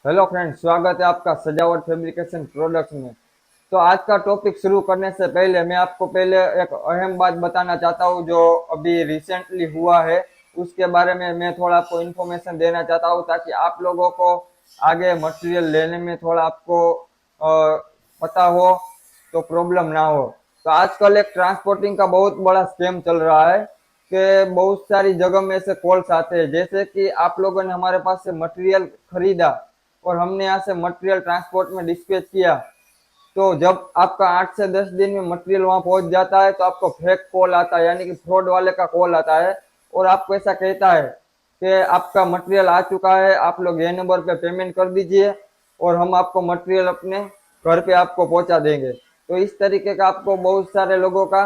Hello friends, स्वागत है आपका सजावट फैब्रिकेशन प्रोडक्ट्स में। तो आज का टॉपिक शुरू करने से पहले मैं आपको पहले एक अहम बात बताना चाहता हूँ जो अभी रिसेंटली हुआ है। उसके बारे में मैं थोड़ा आपको इन्फॉर्मेशन देना चाहता हूँ ताकि आप लोगों को आगे मटेरियल लेने में थोड़ा आपको पता हो, तो प्रॉब्लम ना हो। तो आजकल एक ट्रांसपोर्टिंग का बहुत बड़ा स्कैम चल रहा है कि बहुत सारी जगह में से कॉल्स आते हैं, जैसे कि आप लोगों ने हमारे पास से मटेरियल खरीदा और हमने यहाँ से मटेरियल ट्रांसपोर्ट में डिस्पैच किया। तो जब आपका 8 से 10 दिन में मटेरियल वहां पहुंच जाता है तो आपको फेक कॉल आता है, यानी कि फ्रॉड वाले का कॉल आता है और आपको ऐसा कहता है कि आपका मटेरियल आ चुका है, आप लोग ये नंबर पे पेमेंट कर दीजिए और हम आपको मटेरियल अपने घर पे आपको पहुंचा देंगे। तो इस तरीके का आपको बहुत सारे लोगों का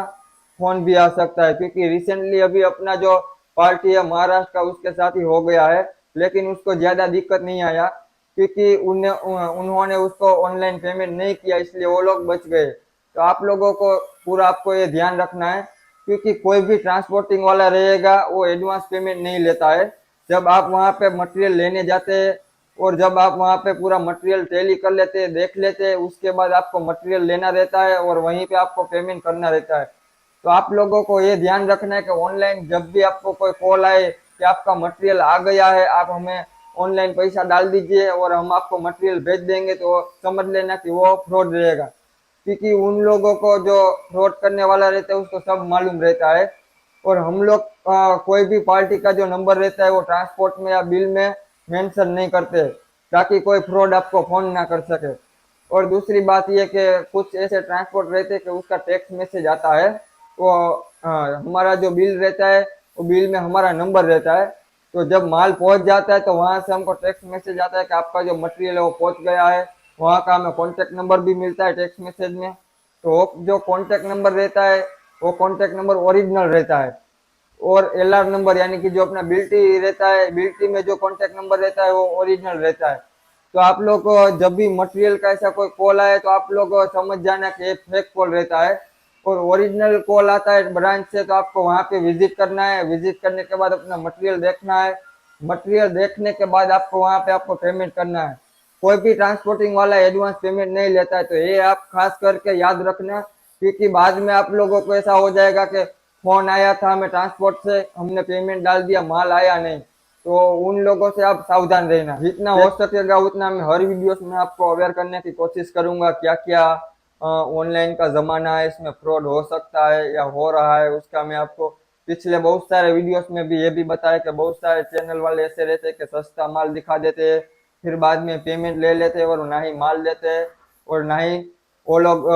फोन भी आ सकता है, क्योंकि रिसेंटली अभी अपना जो पार्टी है महाराष्ट्र का उसके साथ ही हो गया है, लेकिन उसको ज्यादा दिक्कत नहीं आया क्योंकि उन्होंने उसको ऑनलाइन पेमेंट नहीं किया, इसलिए वो लोग बच गए। तो आप लोगों को पूरा आपको ये ध्यान रखना है, क्योंकि कोई भी ट्रांसपोर्टिंग वाला रहेगा वो एडवांस पेमेंट नहीं लेता है। जब आप वहां पे मटेरियल लेने जाते हैं और जब आप वहां पे पूरा मटेरियल टैली कर लेते हैं, देख लेते हैं, उसके बाद आपको मटेरियल लेना रहता है और वहीं पे आपको पेमेंट करना रहता है। तो आप लोगों को ये ध्यान रखना है कि ऑनलाइन जब भी आपको कोई कॉल आए कि आपका मटेरियल आ गया है, आप हमें ऑनलाइन पैसा डाल दीजिए और हम आपको मटेरियल भेज देंगे, तो समझ लेना कि वो फ्रॉड रहेगा। क्योंकि उन लोगों को जो फ्रॉड करने वाला रहता है उसको सब मालूम रहता है। और हम लोग कोई भी पार्टी का जो नंबर रहता है वो ट्रांसपोर्ट में या बिल में मेंशन नहीं करते, ताकि कोई फ्रॉड आपको फोन ना कर सके। और दूसरी बात यह कि कुछ ऐसे ट्रांसपोर्ट रहते हैं कि उसका टेक्स्ट मैसेज आता है, वो हमारा जो बिल रहता है वो बिल में हमारा नंबर रहता है। तो जब माल पहुंच जाता है तो वहां से हमको टेक्स्ट मैसेज आता है कि आपका जो मटेरियल है वो पहुंच गया है। वहां का हमें कॉन्टेक्ट नंबर भी मिलता है टेक्स्ट मैसेज में। तो वो जो कॉन्टेक्ट नंबर रहता है वो कॉन्टेक्ट नंबर ओरिजिनल रहता है। और एलआर नंबर यानी कि जो अपना बिल्टी रहता है, बिल्टी में जो कॉन्टेक्ट नंबर रहता है वो ओरिजिनल रहता है। तो आप लोग को जब भी मटेरियल का ऐसा कोई कॉल आए तो आप लोग समझ जाना कि फेक कॉल रहता है। और ओरिजिनल कॉल आता है ब्रांच से तो आपको वहां पे विजिट करना है, विजिट करने के बाद अपना मटेरियल देखना है। मटेरियल देखने के बाद आपको वहां पे आपको पेमेंट करना है। कोई भी ट्रांसपोर्टिंग वाला एडवांस पेमेंट नहीं लेता है, तो ये आप खास करके याद रखना। क्योंकि बाद में आप लोगों को ऐसा हो जाएगा कि फोन आया था हमें ट्रांसपोर्ट से, हमने पेमेंट डाल दिया, माल आया नहीं। तो उन लोगों से आप सावधान रहना, जितना हो सकेगा उतना मैं हर वीडियोस में आपको अवेयर करने की कोशिश करूंगा क्या क्या ऑनलाइन का जमाना है, इसमें फ्रॉड हो सकता है या हो रहा है। उसका मैं आपको पिछले बहुत सारे वीडियोस में भी ये भी बताया कि बहुत सारे चैनल वाले ऐसे रहते हैं कि सस्ता माल दिखा देते हैं, फिर बाद में पेमेंट ले लेते हैं और ना ही माल देते हैं और ना ही वो लोग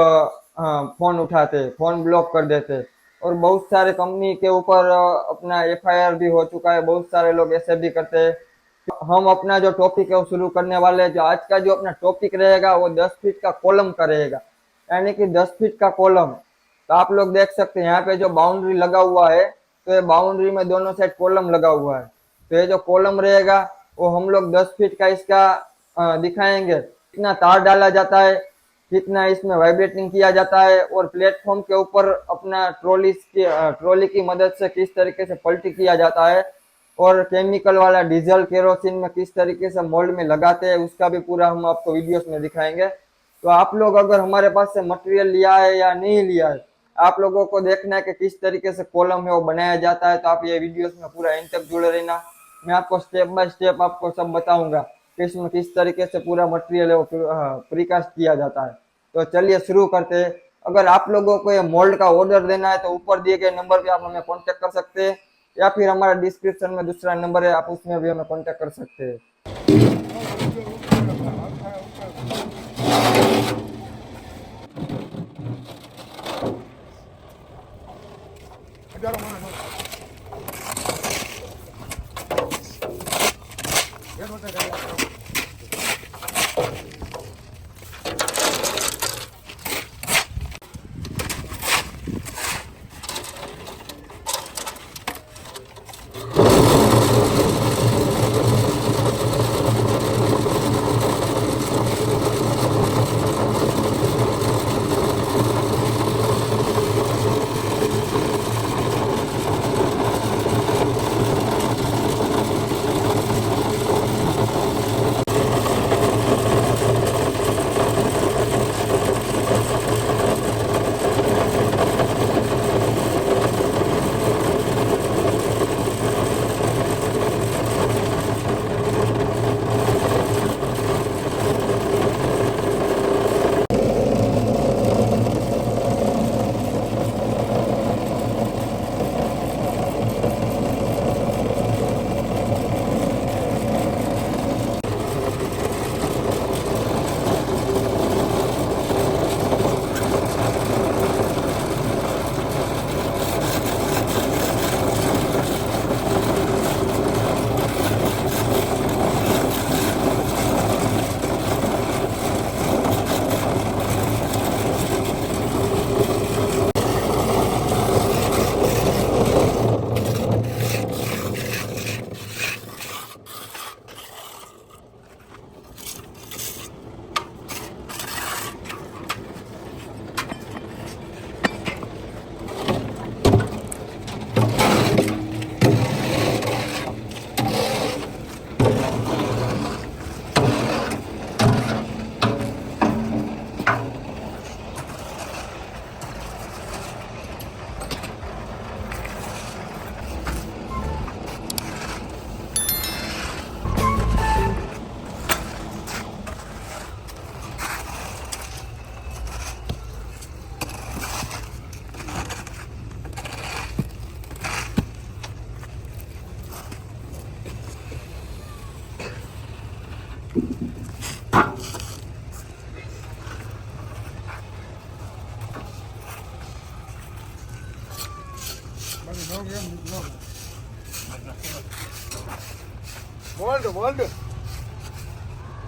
फोन उठाते, फोन ब्लॉक कर देते। और बहुत सारे कंपनी के ऊपर अपना एफआईआर भी हो चुका है, बहुत सारे लोग ऐसे भी करते हैं। हम अपना जो टॉपिक है वो शुरू करने वाले हैं। जो आज का जो अपना टॉपिक रहेगा वो 10 फीट का कॉलम का रहेगा, यानी कि 10 फीट का कॉलम। तो आप लोग देख सकते हैं यहाँ पे जो बाउंड्री लगा हुआ है, तो ये बाउंड्री में दोनों साइड कॉलम लगा हुआ है। तो ये जो कॉलम रहेगा वो हम लोग 10 फीट का इसका दिखाएंगे, कितना तार डाला जाता है, कितना इसमें वाइब्रेटिंग किया जाता है, और प्लेटफॉर्म के ऊपर अपना ट्रॉली की मदद से किस तरीके से पलटी किया जाता है, और केमिकल वाला डीजल केरोसिन में किस तरीके से मोल्ड में लगाते हैं, उसका भी पूरा हम आपको वीडियोस में दिखाएंगे। तो आप लोग अगर हमारे पास से मटेरियल लिया है या नहीं लिया है, आप लोगों को देखना है कि किस तरीके से कॉलम है वो बनाया जाता है। तो आप ये वीडियोस में पूरा एंड तक जुड़े रहना, मैं आपको स्टेप बाय स्टेप आपको सब बताऊंगा कि इसमें किस तरीके से पूरा मटेरियल है वो प्रीकास्ट किया जाता है। तो चलिए शुरू करते हैं। अगर आप लोगों को ये मोल्ड का ऑर्डर देना है तो ऊपर दिए गए नंबर पे आप हमें कांटेक्ट कर सकते हैं, या फिर हमारा डिस्क्रिप्शन में दूसरा नंबर है, आप उसमें भी हमें कांटेक्ट कर सकते हैं। World, world.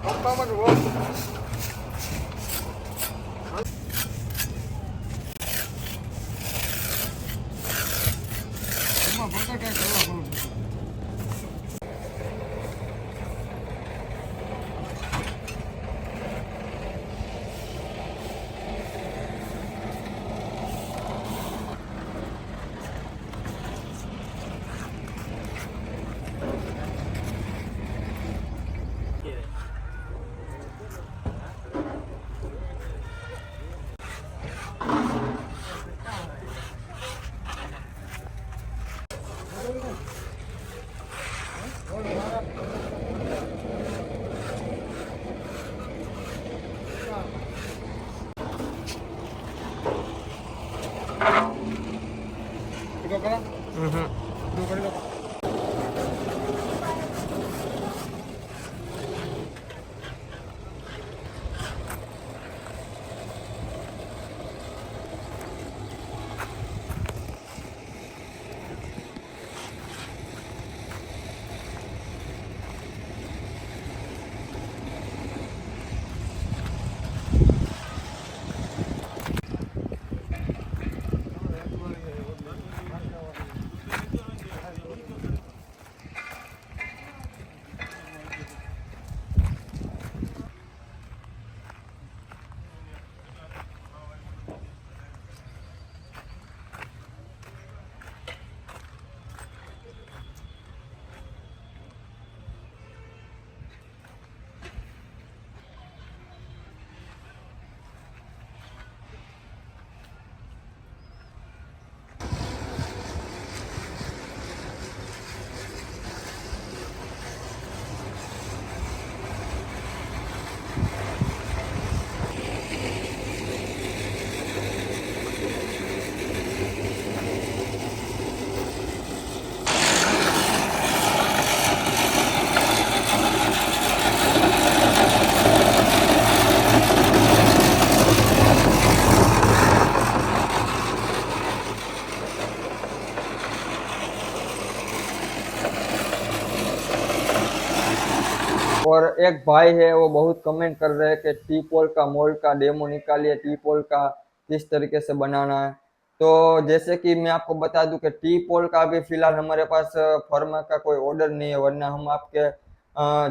Uncommon world. Ikaw ka lang? Ikaw ka rin. और एक भाई है वो बहुत कमेंट कर रहे हैं कि टी पोल का मोल्ड का डेमो निकालिए, टी पोल का किस तरीके से बनाना है। तो जैसे कि मैं आपको बता दूं कि टी पोल का अभी फिलहाल हमारे पास फर्म का कोई ऑर्डर नहीं है, वरना हम आपके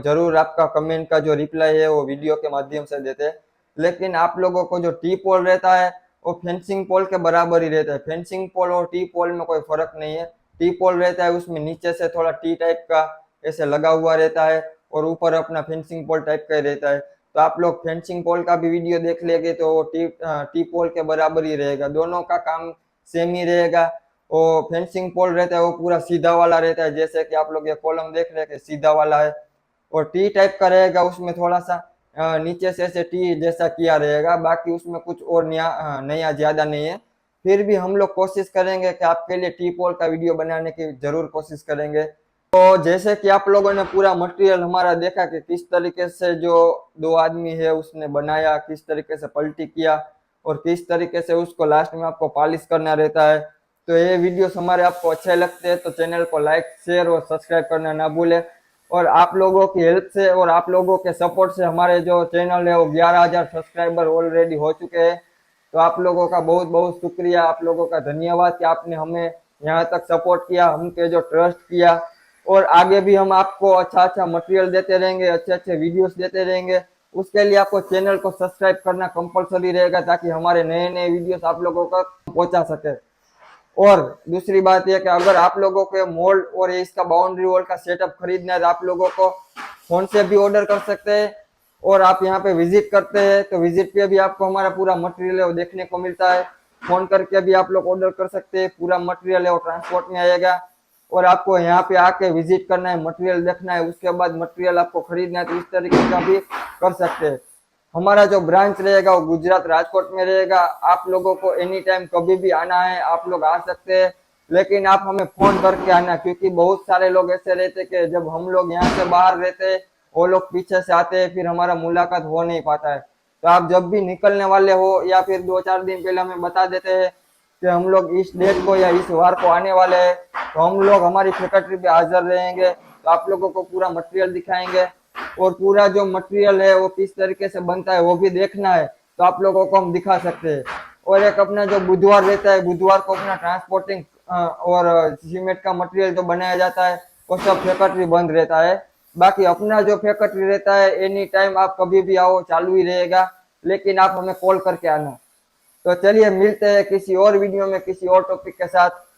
जरूर आपका कमेंट का जो रिप्लाई है वो वीडियो के माध्यम से देते हैं। लेकिन आप लोगों को जो टी पोल रहता है वो फेंसिंग पोल के बराबर ही रहता है। फेंसिंग पोल और टी पोल में कोई फर्क नहीं है। टी पोल रहता है उसमें नीचे से थोड़ा टी टाइप का ऐसे लगा हुआ रहता है और ऊपर अपना फेंसिंग पोल टाइप का ही रहता है। तो आप लोग फेंसिंग पोल का भी वीडियो देख लेंगे तो वो टी पोल के बराबर ही रहेगा, दोनों का काम सेम ही रहेगा। वो फेंसिंग पोल रहता है वो पूरा सीधा वाला रहता है, जैसे कि आप लोग ये कॉलम देख रहे हैं कि सीधा वाला है। और टी टाइप का रहेगा उसमें थोड़ा सा नीचे से ऐसे टी जैसा किया रहेगा, बाकी उसमें कुछ और नया ज्यादा नहीं है। फिर भी हम लोग कोशिश करेंगे कि आपके लिए टी पोल का वीडियो बनाने की जरूर कोशिश करेंगे। तो जैसे कि आप लोगों ने पूरा मटेरियल हमारा देखा कि किस तरीके से जो दो आदमी है उसने बनाया, किस तरीके से पलटी किया और किस तरीके से उसको लास्ट में आपको पॉलिश करना रहता है। तो ये वीडियोस हमारे आपको अच्छे लगते हैं तो चैनल को लाइक शेयर और सब्सक्राइब करना ना भूलें। और आप लोगों की हेल्प से और आप लोगों के सपोर्ट से हमारे जो चैनल है वो 11,000 सब्सक्राइबर ऑलरेडी हो चुके हैं। तो आप लोगों का बहुत बहुत शुक्रिया, आप लोगों का धन्यवाद कि आपने हमें यहाँ तक सपोर्ट किया, हम पे जो ट्रस्ट किया। और आगे भी हम आपको अच्छा अच्छा मटेरियल देते रहेंगे, अच्छे अच्छे वीडियोस देते रहेंगे। उसके लिए आपको चैनल को सब्सक्राइब करना कंपलसरी रहेगा ताकि हमारे नए नए वीडियोस आप लोगों तक पहुंचा सके। और दूसरी बात यह कि अगर आप लोगों के मोल्ड और इसका बाउंड्री वॉल का सेटअप खरीदना है तो आप लोगों को फोन से भी ऑर्डर कर सकते हैं। और आप यहाँ पे विजिट करते हैं तो विजिट पे भी आपको हमारा पूरा मटेरियल है वो देखने को मिलता है। फोन करके भी आप लोग ऑर्डर कर सकते हैं, पूरा मटेरियल है वो ट्रांसपोर्ट में आएगा। और आपको यहाँ पे आके विजिट करना है, मटेरियल देखना है, उसके बाद मटेरियल आपको खरीदना है तो इस तरीके का भी कर सकते हैं। हमारा जो ब्रांच रहेगा वो गुजरात राजकोट में रहेगा। आप लोगों को एनी टाइम कभी भी आना है आप लोग आ सकते हैं, लेकिन आप हमें फोन करके आना, क्योंकि बहुत सारे लोग ऐसे रहते कि जब हम लोग यहाँ से बाहर रहते वो लोग पीछे से आते हैं, फिर हमारा मुलाकात हो नहीं पाता है। तो आप जब भी निकलने वाले हो या फिर 2-4 दिन पहले हमें बता देते हैं कि हम लोग इस डेट को या इस वार को आने वाले हैं, तो हम लोग हमारी फैक्ट्री पे हाजिर रहेंगे। तो आप लोगों को पूरा मटेरियल दिखाएंगे और पूरा जो मटेरियल है वो किस तरीके से बनता है वो भी देखना है, तो आप लोगों को हम दिखा सकते हैं। और एक अपना जो बुधवार रहता है, बुधवार को अपना ट्रांसपोर्टिंग और सीमेंट का मटेरियल जो बनाया जाता है वो सब फैक्ट्री बंद रहता है। बाकी अपना जो फैक्ट्री रहता है एनी टाइम आप कभी भी आओ चालू ही रहेगा, लेकिन आप हमें कॉल करके आना। तो चलिए मिलते हैं किसी और वीडियो में किसी और टॉपिक के साथ।